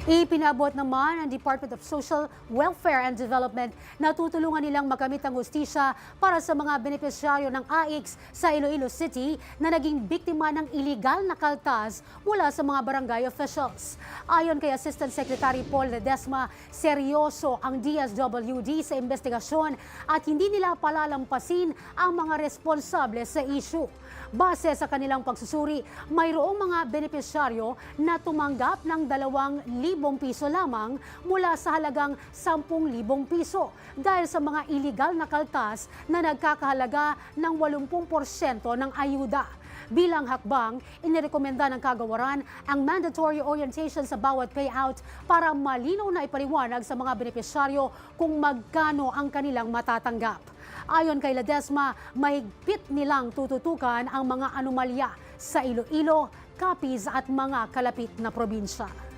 Ipinabot naman ng Department of Social Welfare and Development na tutulungan nilang magamit ang hustisya para sa mga benepisyaryo ng AIX sa Iloilo City na naging biktima ng iligal na kaltas mula sa mga barangay officials. Ayon kay Assistant Secretary Paul Ledesma, seryoso ang DSWD sa investigasyon at hindi nila palalampasin ang mga responsable sa issue. Base sa kanilang pagsusuri, mayroong mga benepisyaryo na tumanggap ng 2,000 piso lamang mula sa halagang 10,000 piso dahil sa mga iligal na kaltas na nagkakahalaga ng 80% ng ayuda. Bilang hakbang, inirekomenda ng kagawaran ang mandatory orientation sa bawat payout para malinaw na ipaliwanag sa mga benepisyaryo kung magkano ang kanilang matatanggap. Ayon kay Ledesma, mahigpit nilang tututukan ang mga anomalya sa Iloilo, Capiz at mga kalapit na probinsya.